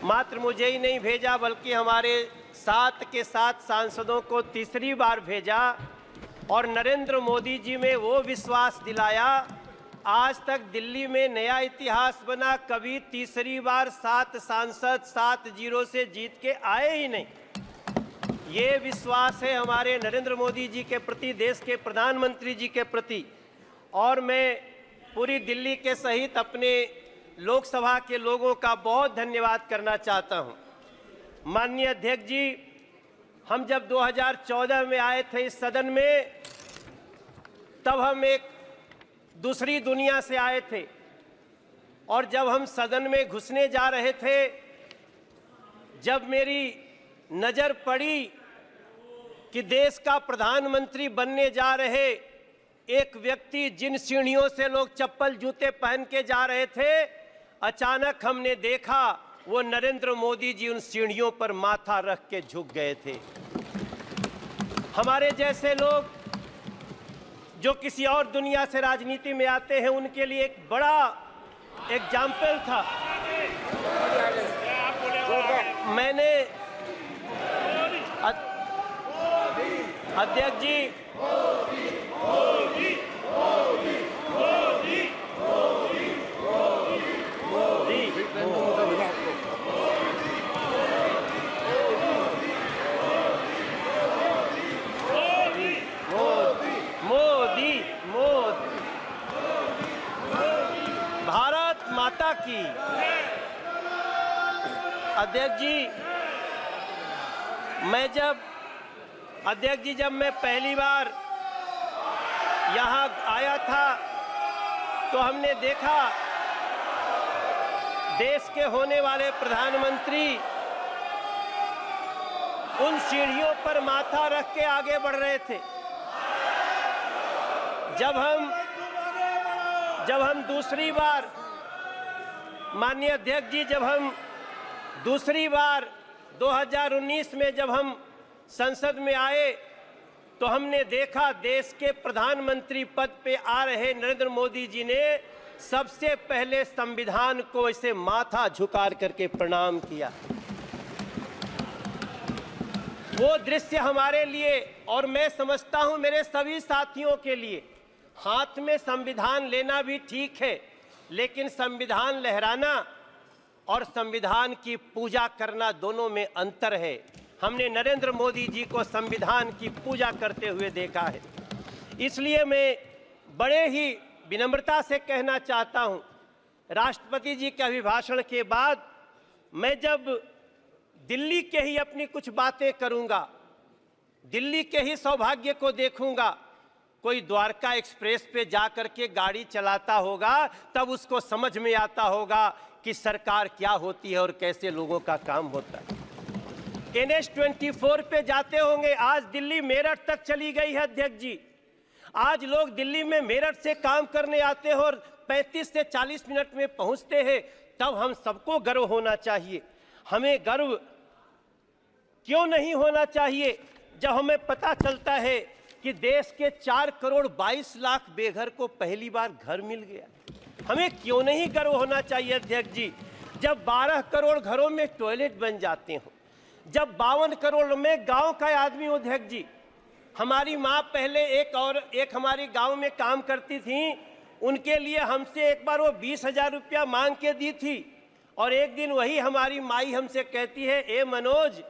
मात्र मुझे ही नहीं भेजा बल्कि हमारे 7 के 7 सांसदों को तीसरी बार भेजा और नरेंद्र मोदी जी में वो विश्वास दिलाया। आज तक दिल्ली में नया इतिहास बना, कभी तीसरी बार 7 सांसद 7-0 से जीत के आए ही नहीं। ये विश्वास है हमारे नरेंद्र मोदी जी के प्रति, देश के प्रधानमंत्री जी के प्रति। और मैं पूरी दिल्ली के सहित अपने लोकसभा के लोगों का बहुत धन्यवाद करना चाहता हूं। माननीय अध्यक्ष जी, हम जब 2014 में आए थे इस सदन में, तब हम एक दूसरी दुनिया से आए थे और जब हम सदन में घुसने जा रहे थे, जब मेरी नज़र पड़ी कि देश का प्रधानमंत्री बनने जा रहे एक व्यक्ति, जिन सीढ़ियों से लोग चप्पल जूते पहन के जा रहे थे, अचानक हमने देखा वो नरेंद्र मोदी जी उन सीढ़ियों पर माथा रख के झुक गए थे। हमारे जैसे लोग जो किसी और दुनिया से राजनीति में आते हैं, उनके लिए एक बड़ा एग्जाम्पल था। मैंने अध्यक्ष जी, भारत माता की। अध्यक्ष जी, जब मैं पहली बार यहाँ आया था तो हमने देखा देश के होने वाले प्रधानमंत्री उन सीढ़ियों पर माथा रख के आगे बढ़ रहे थे। जब हम दूसरी बार, माननीय अध्यक्ष जी, जब हम दूसरी बार 2019 में जब हम संसद में आए तो हमने देखा देश के प्रधानमंत्री पद पे आ रहे नरेंद्र मोदी जी ने सबसे पहले संविधान को ऐसे माथा झुका करके प्रणाम किया। वो दृश्य हमारे लिए, और मैं समझता हूं मेरे सभी साथियों के लिए, हाथ में संविधान लेना भी ठीक है, लेकिन संविधान लहराना और संविधान की पूजा करना दोनों में अंतर है। हमने नरेंद्र मोदी जी को संविधान की पूजा करते हुए देखा है। इसलिए मैं बड़े ही विनम्रता से कहना चाहता हूं, राष्ट्रपति जी के अभिभाषण के बाद मैं जब दिल्ली के ही अपनी कुछ बातें करूंगा, दिल्ली के ही सौभाग्य को देखूंगा, कोई द्वारका एक्सप्रेस पे जाकर के गाड़ी चलाता होगा तब उसको समझ में आता होगा कि सरकार क्या होती है और कैसे लोगों का काम होता है। NH-24 पे जाते होंगे, आज दिल्ली मेरठ तक चली गई है अध्यक्ष जी। आज लोग दिल्ली में मेरठ से काम करने आते हैं और 35 से 40 मिनट में पहुंचते हैं। तब हम सबको गर्व होना चाहिए। हमें गर्व क्यों नहीं होना चाहिए जब हमें पता चलता है कि देश के 4 करोड़ 22 लाख बेघर को पहली बार घर मिल गया। हमें क्यों नहीं गर्व होना चाहिए अध्यक्ष जी, जब 12 करोड़ घरों में टॉयलेट बन जाते हों, जब 52 करोड़ में गांव का आदमी, अध्यक्ष जी, हमारी माँ पहले एक हमारी गांव में काम करती थी, उनके लिए हमसे एक बार वो 20,000 रुपया मांग के दी थी और एक दिन वही हमारी माई हमसे कहती है, ए मनोज,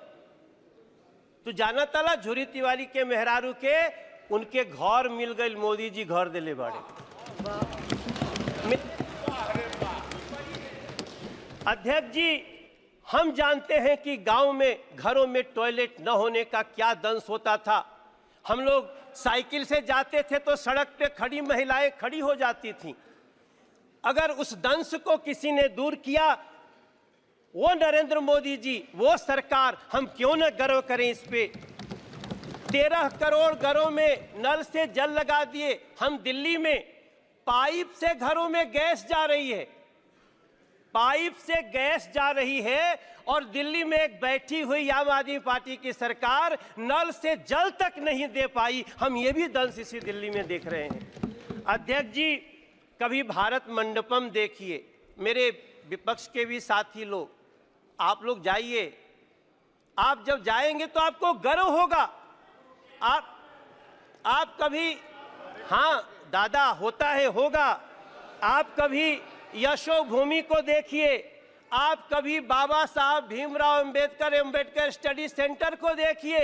तू जाना तला झुरी तिवारी के मेहरारू के उनके घर मिल गए, मोदी जी घर दिले बाड़े। अध्यक्ष जी, हम जानते हैं कि गांव में घरों में टॉयलेट न होने का क्या दंश होता था। हम लोग साइकिल से जाते थे तो सड़क पे खड़ी महिलाएं खड़ी हो जाती थीं। अगर उस दंश को किसी ने दूर किया, वो नरेंद्र मोदी जी, वो सरकार, हम क्यों न गर्व करें इस पे। 13 करोड़ घरों में नल से जल लगा दिए। हम दिल्ली में पाइप से घरों में गैस जा रही है, पाइप से गैस जा रही है, और दिल्ली में एक बैठी हुई आम आदमी पार्टी की सरकार नल से जल तक नहीं दे पाई। हम ये भी दंश इसी दिल्ली में देख रहे हैं। अध्यक्ष जी, कभी भारत मंडपम देखिए, मेरे विपक्ष के भी साथी लोग, आप लोग जाइए, आप जब जाएंगे तो आपको गर्व होगा। आप कभी, हाँ दादा होता है, होगा। आप कभी यशोभूमि को देखिए, आप कभी बाबा साहब भीमराव अंबेडकर स्टडी सेंटर को देखिए।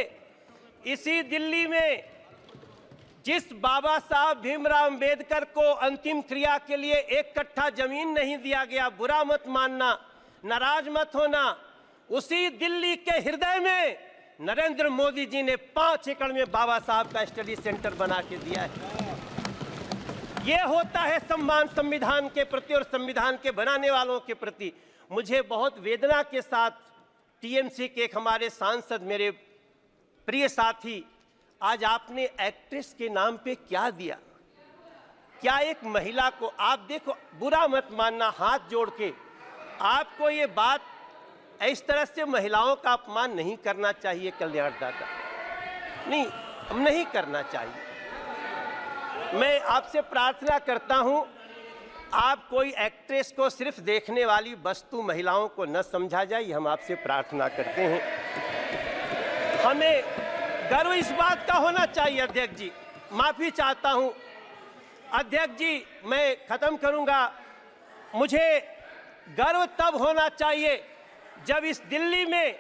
इसी दिल्ली में जिस बाबा साहब भीमराव अंबेडकर को अंतिम क्रिया के लिए 1 कट्ठा जमीन नहीं दिया गया, बुरा मत मानना, नाराज मत होना, उसी दिल्ली के हृदय में नरेंद्र मोदी जी ने 5 एकड़ में बाबा साहब का स्टडी सेंटर बना के दिया है। ये होता है सम्मान संविधान के प्रति और संविधान के बनाने वालों के प्रति। मुझे बहुत वेदना के साथ टीएमसी के एक हमारे सांसद, मेरे प्रिय साथी, आज आपने एक्ट्रेस के नाम पे क्या दिया? क्या एक महिला को, आप देखो, बुरा मत मानना, हाथ जोड़ के, आपको ये बात, इस तरह से महिलाओं का अपमान नहीं करना चाहिए। कल्याण दादा, नहीं, हम नहीं करना चाहिए। मैं आपसे प्रार्थना करता हूं, आप कोई एक्ट्रेस को सिर्फ देखने वाली वस्तु महिलाओं को न समझा जाए, हम आपसे प्रार्थना करते हैं। हमें गर्व इस बात का होना चाहिए। अध्यक्ष जी, माफी चाहता हूं। अध्यक्ष जी, मैं खत्म करूंगा। मुझे गर्व तब होना चाहिए जब इस दिल्ली में,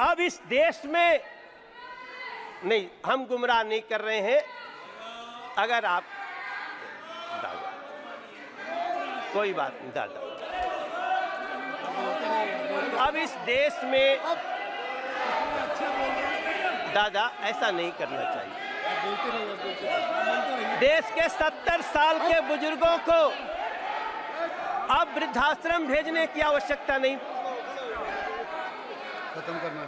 अब इस देश में, नहीं, हम गुमराह नहीं कर रहे हैं। अगर आप दादा, कोई बात नहीं दादा, अब इस देश में दादा ऐसा नहीं करना चाहिए। देश के 70 साल के बुजुर्गों को अब वृद्धाश्रम भेजने की आवश्यकता नहीं। खत्म करना।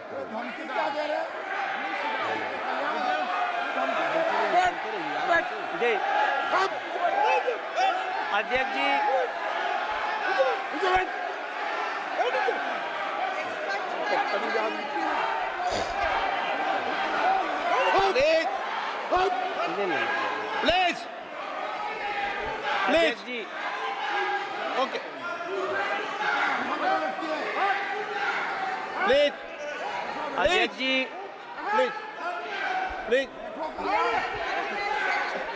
जी अध्यक्ष जी, प्लीज अध्यक्ष जी, ओके, प्लीज अध्यक्ष जी, प्लीज प्लीज,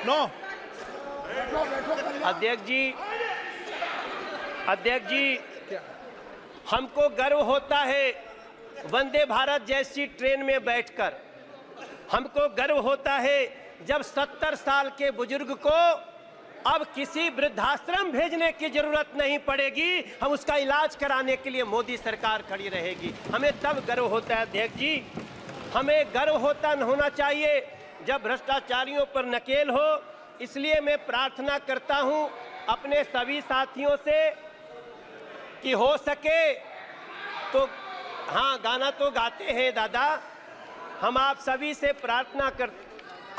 नो, अध्यक्ष जी, अध्यक्ष जी, हमको गर्व होता है वंदे भारत जैसी ट्रेन में बैठकर। हमको गर्व होता है जब 70 साल के बुजुर्ग को अब किसी वृद्धाश्रम भेजने की जरूरत नहीं पड़ेगी, हम उसका इलाज कराने के लिए मोदी सरकार खड़ी रहेगी। हमें तब गर्व होता है अध्यक्ष जी। हमें गर्व होना चाहिए जब भ्रष्टाचारियों पर नकेल हो। इसलिए मैं प्रार्थना करता हूं अपने सभी साथियों से कि हो सके तो, हाँ गाना तो गाते हैं दादा, हम आप सभी से प्रार्थना कर,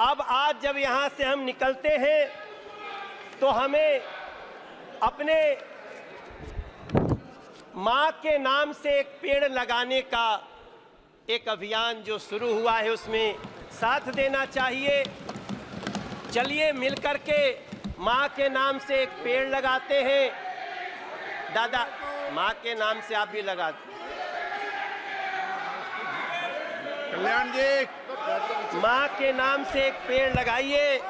अब आज जब यहाँ से हम निकलते हैं तो हमें अपने माँ के नाम से एक पेड़ लगाने का एक अभियान जो शुरू हुआ है उसमें साथ देना चाहिए। चलिए मिलकर के माँ के नाम से एक पेड़ लगाते हैं। दादा, माँ के नाम से आप भी लगा दो। कल्याण जी, माँ के नाम से एक पेड़ लगाइए।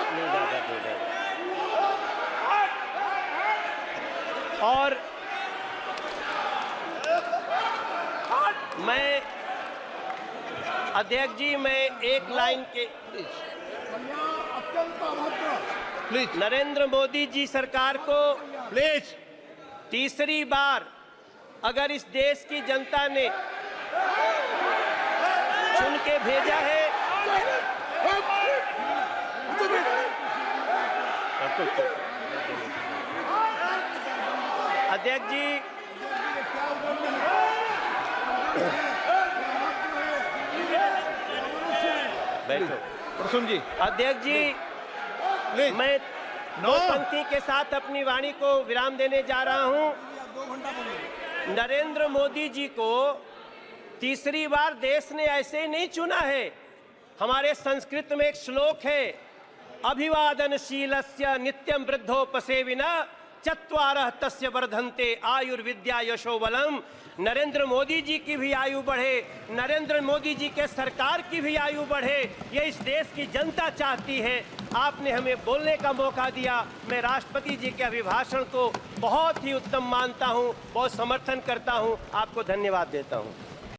नहीं दादा, और मैं अध्यक्ष जी, मैं एक लाइन के, प्लीज नरेंद्र मोदी जी सरकार को प्लीज, तीसरी बार अगर इस देश की जनता ने चुन के भेजा है, अध्यक्ष जी, बैठो। प्रसून जी, अध्यक्ष जी, प्लीज, मैं नो, दो पंक्ति के साथ अपनी वाणी को विराम देने जा रहा हूं। नरेंद्र मोदी जी को तीसरी बार देश ने ऐसे ही नहीं चुना है। हमारे संस्कृत में एक श्लोक है, अभिवादनशीलस्य नित्यं वृद्धोपसेविनः चत्वारः तस्य वर्धन्ते आयुर्विद्या यशो बलम। नरेंद्र मोदी जी की भी आयु बढ़े, नरेंद्र मोदी जी के सरकार की भी आयु बढ़े, ये इस देश की जनता चाहती है। आपने हमें बोलने का मौका दिया। मैं राष्ट्रपति जी के अभिभाषण को बहुत ही उत्तम मानता हूँ, बहुत समर्थन करता हूँ। आपको धन्यवाद देता हूँ।